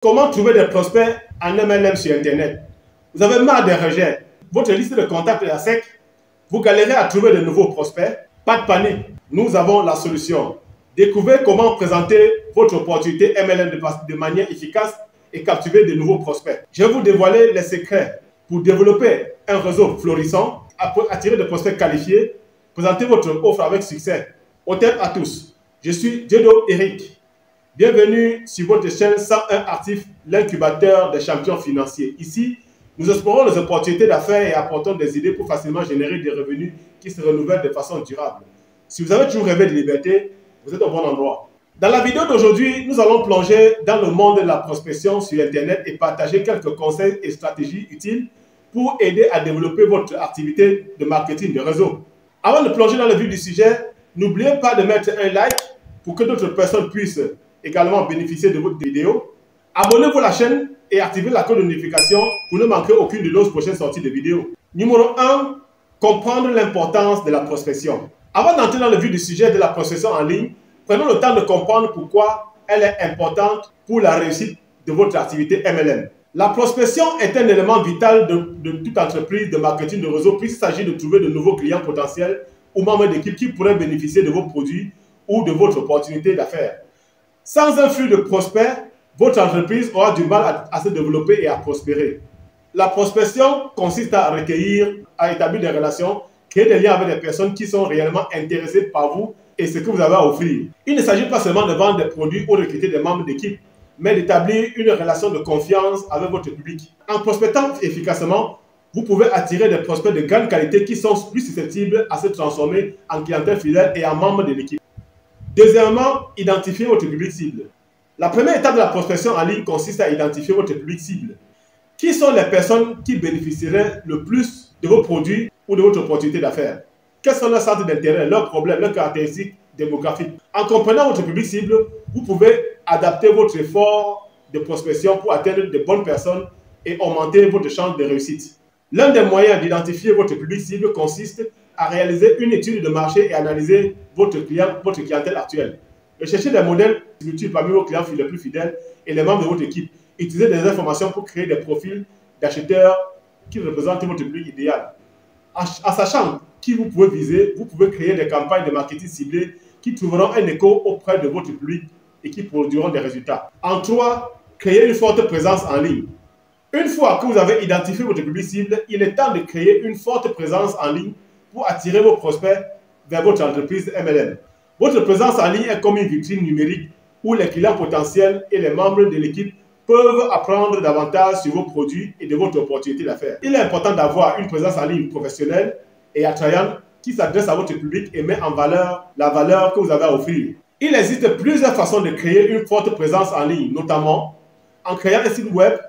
Comment trouver des prospects en MLM sur Internet? Vous avez marre des rejets. Votre liste de contacts est à sec. Vous galérez à trouver de nouveaux prospects. Pas de panique. Nous avons la solution. Découvrez comment présenter votre opportunité MLM de manière efficace et capturer de nouveaux prospects. Je vais vous dévoiler les secrets pour développer un réseau florissant, attirer des prospects qualifiés, présenter votre offre avec succès. Hôtel à tous. Je suis Diedo Eric. Bienvenue sur votre chaîne 101 Actifs, l'incubateur des champions financiers. Ici, nous explorons les opportunités d'affaires et apportons des idées pour facilement générer des revenus qui se renouvellent de façon durable. Si vous avez toujours rêvé de liberté, vous êtes au bon endroit. Dans la vidéo d'aujourd'hui, nous allons plonger dans le monde de la prospection sur Internet et partager quelques conseils et stratégies utiles pour aider à développer votre activité de marketing de réseau. Avant de plonger dans le vif du sujet, n'oubliez pas de mettre un like pour que d'autres personnes puissent également bénéficier de votre vidéo. Abonnez-vous à la chaîne et activez la cloche de notification pour ne manquer aucune de nos prochaines sorties de vidéos. Numéro 1, comprendre l'importance de la prospection. Avant d'entrer dans le vif du sujet de la prospection en ligne, prenons le temps de comprendre pourquoi elle est importante pour la réussite de votre activité MLM. La prospection est un élément vital de toute entreprise de marketing de réseau puisqu'il s'agit de trouver de nouveaux clients potentiels ou membres d'équipe qui pourraient bénéficier de vos produits ou de votre opportunité d'affaires. Sans un flux de prospects, votre entreprise aura du mal à se développer et à prospérer. La prospection consiste à recueillir, à établir des relations, créer des liens avec des personnes qui sont réellement intéressées par vous et ce que vous avez à offrir. Il ne s'agit pas seulement de vendre des produits ou de recruter des membres d'équipe, mais d'établir une relation de confiance avec votre public. En prospectant efficacement, vous pouvez attirer des prospects de grande qualité qui sont plus susceptibles à se transformer en clientèle fidèle et en membres de l'équipe. Deuxièmement, identifier votre public cible. La première étape de la prospection en ligne consiste à identifier votre public cible. Qui sont les personnes qui bénéficieraient le plus de vos produits ou de votre opportunité d'affaires? Quels sont leurs centres d'intérêt, leurs problèmes, leurs caractéristiques démographiques? En comprenant votre public cible, vous pouvez adapter votre effort de prospection pour atteindre de bonnes personnes et augmenter votre chance de réussite. L'un des moyens d'identifier votre public cible consiste à réaliser une étude de marché et analyser votre clientèle actuelle. Recherchez des modèles multiples parmi vos clients les plus fidèles et les membres de votre équipe. Utilisez des informations pour créer des profils d'acheteurs qui représentent votre public idéal. En sachant qui vous pouvez viser, vous pouvez créer des campagnes de marketing ciblées qui trouveront un écho auprès de votre public et qui produiront des résultats. En 3, créer une forte présence en ligne. Une fois que vous avez identifié votre public cible, il est temps de créer une forte présence en ligne pour attirer vos prospects vers votre entreprise MLM. Votre présence en ligne est comme une vitrine numérique où les clients potentiels et les membres de l'équipe peuvent apprendre davantage sur vos produits et de votre opportunité d'affaires. Il est important d'avoir une présence en ligne professionnelle et attrayante qui s'adresse à votre public et met en valeur la valeur que vous avez à offrir. Il existe plusieurs façons de créer une forte présence en ligne, notamment en créant un site web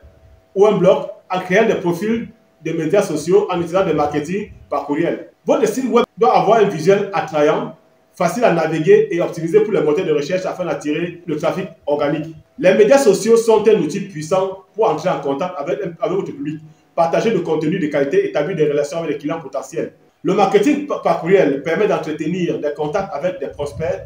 ou un blog, en créant des profils de médias sociaux, en utilisant des marketing par courriel. Votre site web doit avoir un visuel attrayant, facile à naviguer et optimisé pour les moteurs de recherche afin d'attirer le trafic organique. Les médias sociaux sont un outil puissant pour entrer en contact avec votre public, partager du contenu de qualité, établir des relations avec les clients potentiels. Le marketing par courriel permet d'entretenir des contacts avec des prospects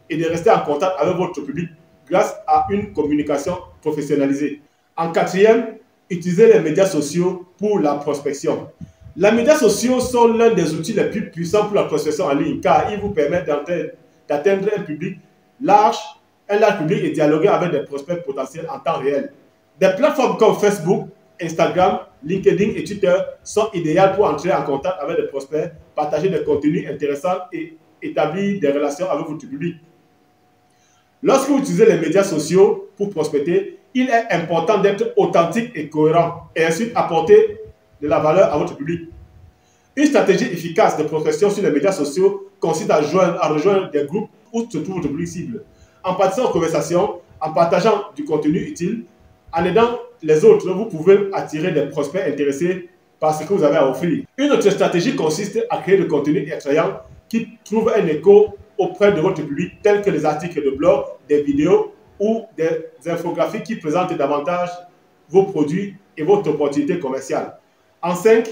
et de rester en contact avec votre public grâce à une communication professionnalisée. En quatrième, utilisez les médias sociaux pour la prospection. Les médias sociaux sont l'un des outils les plus puissants pour la prospection en ligne car ils vous permettent d'atteindre un large public et dialoguer avec des prospects potentiels en temps réel. Des plateformes comme Facebook, Instagram, LinkedIn et Twitter sont idéales pour entrer en contact avec des prospects, partager des contenus intéressants et établir des relations avec votre public. Lorsque vous utilisez les médias sociaux pour prospecter, il est important d'être authentique et cohérent et ensuite apporter de la valeur à votre public. Une stratégie efficace de prospection sur les médias sociaux consiste à rejoindre des groupes où se trouve votre public cible, en participant aux conversations, en partageant du contenu utile, en aidant les autres, vous pouvez attirer des prospects intéressés par ce que vous avez à offrir. Une autre stratégie consiste à créer du contenu attrayant qui trouve un écho auprès de votre public, tels que les articles de blog, des vidéos ou des infographies qui présentent davantage vos produits et votre opportunité commerciale. En 5,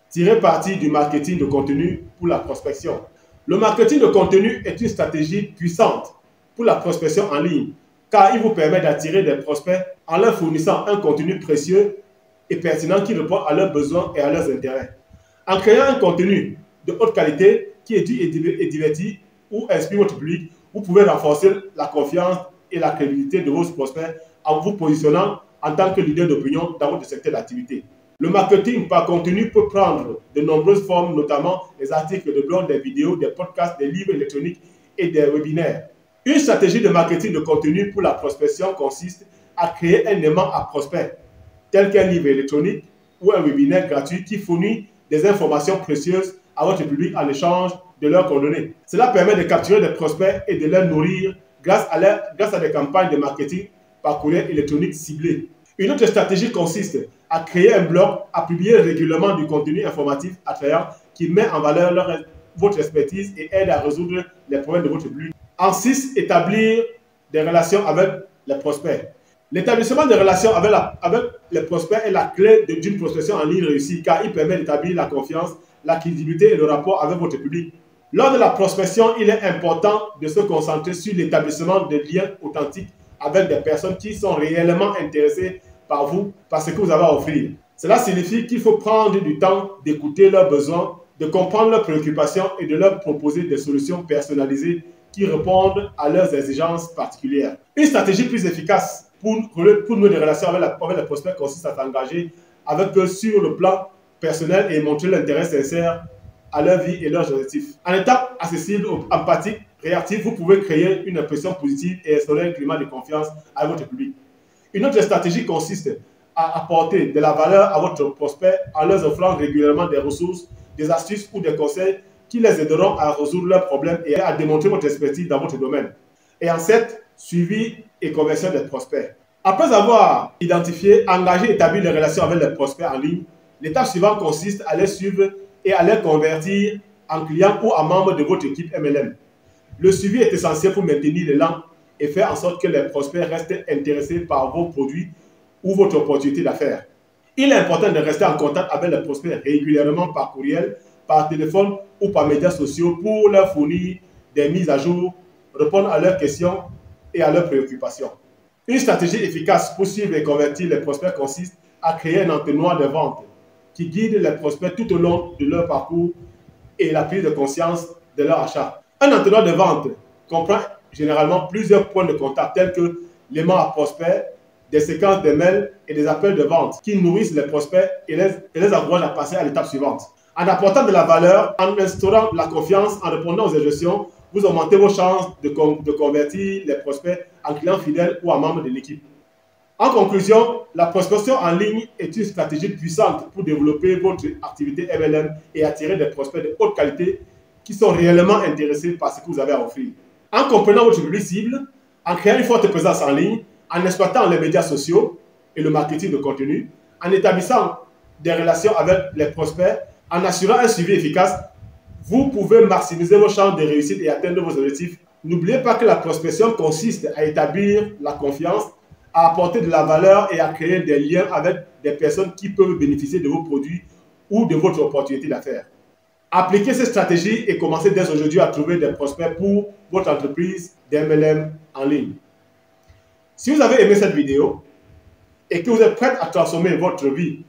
tirez parti du marketing de contenu pour la prospection. Le marketing de contenu est une stratégie puissante pour la prospection en ligne car il vous permet d'attirer des prospects en leur fournissant un contenu précieux et pertinent qui répond à leurs besoins et à leurs intérêts. En créant un contenu de haute qualité qui édifie et divertit ou inspire votre public, vous pouvez renforcer la confiance et la crédibilité de vos prospects en vous positionnant en tant que leader d'opinion dans votre secteur d'activité. Le marketing par contenu peut prendre de nombreuses formes, notamment des articles de blog, des vidéos, des podcasts, des livres électroniques et des webinaires. Une stratégie de marketing de contenu pour la prospection consiste à créer un aimant à prospect, tel qu'un livre électronique ou un webinaire gratuit qui fournit des informations précieuses à votre public en échange de leurs coordonnées. Cela permet de capturer des prospects et de les nourrir grâce à des campagnes de marketing par courriel électronique ciblé. Une autre stratégie consiste à créer un blog, à publier régulièrement du contenu informatif attrayant qui met en valeur votre expertise et aide à résoudre les problèmes de votre public. En 6, établir des relations avec les prospects. L'établissement des relations avec les prospects est la clé d'une prospection en ligne réussie car il permet d'établir la confiance, la crédibilité et le rapport avec votre public. Lors de la prospection, il est important de se concentrer sur l'établissement de liens authentiques avec des personnes qui sont réellement intéressées par vous, par ce que vous avez à offrir. Cela signifie qu'il faut prendre du temps d'écouter leurs besoins, de comprendre leurs préoccupations et de leur proposer des solutions personnalisées qui répondent à leurs exigences particulières. Une stratégie plus efficace pour nouer des relations avec les prospects consiste à s'engager avec eux sur le plan personnel et montrer l'intérêt sincère à leur vie et leurs objectifs. En étant accessible, empathique, réactif, vous pouvez créer une impression positive et instaurer un climat de confiance à votre public. Une autre stratégie consiste à apporter de la valeur à votre prospect en leur offrant régulièrement des ressources, des astuces ou des conseils qui les aideront à résoudre leurs problèmes et à démontrer votre expertise dans votre domaine. Et en 7, suivi et conversion des prospects. Après avoir identifié, engagé et établi les relations avec les prospects en ligne, l'étape suivante consiste à les suivre et à les convertir en clients ou en membres de votre équipe MLM. Le suivi est essentiel pour maintenir l'élan et faire en sorte que les prospects restent intéressés par vos produits ou votre opportunité d'affaires. Il est important de rester en contact avec les prospects régulièrement par courriel, par téléphone ou par médias sociaux pour leur fournir des mises à jour, répondre à leurs questions et à leurs préoccupations. Une stratégie efficace pour suivre et convertir les prospects consiste à créer un entonnoir de vente qui guide les prospects tout au long de leur parcours et la prise de conscience de leur achat. Un entonnoir de vente comprend généralement plusieurs points de contact tels que l'aimant à prospects, des séquences de mails et des appels de vente qui nourrissent les prospects et les encouragent à passer à l'étape suivante. En apportant de la valeur, en instaurant la confiance, en répondant aux objections, vous augmentez vos chances de convertir les prospects en clients fidèles ou en membres de l'équipe. En conclusion, la prospection en ligne est une stratégie puissante pour développer votre activité MLM et attirer des prospects de haute qualité qui sont réellement intéressés par ce que vous avez à offrir. En comprenant votre public cible, en créant une forte présence en ligne, en exploitant les médias sociaux et le marketing de contenu, en établissant des relations avec les prospects, en assurant un suivi efficace, vous pouvez maximiser vos chances de réussite et atteindre vos objectifs. N'oubliez pas que la prospection consiste à établir la confiance, à apporter de la valeur et à créer des liens avec des personnes qui peuvent bénéficier de vos produits ou de votre opportunité d'affaires. Appliquez cette stratégie et commencez dès aujourd'hui à trouver des prospects pour votre entreprise d'MLM en ligne. Si vous avez aimé cette vidéo et que vous êtes prêt à transformer votre vie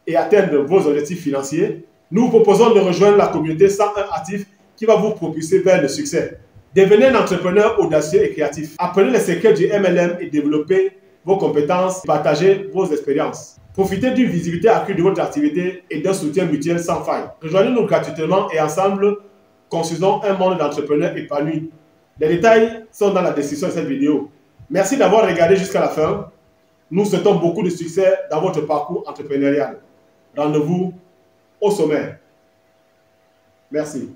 et atteindre vos objectifs financiers, nous vous proposons de rejoindre la communauté 101 Actifs qui va vous propulser vers le succès. Devenez un entrepreneur audacieux et créatif. Apprenez les secrets du MLM et développez vos compétences, partagez vos expériences. Profitez d'une visibilité accrue de votre activité et d'un soutien mutuel sans faille. Rejoignez-nous gratuitement et ensemble, construisons un monde d'entrepreneurs épanouis. Les détails sont dans la description de cette vidéo. Merci d'avoir regardé jusqu'à la fin. Nous souhaitons beaucoup de succès dans votre parcours entrepreneurial. Rendez-vous au sommet. Merci.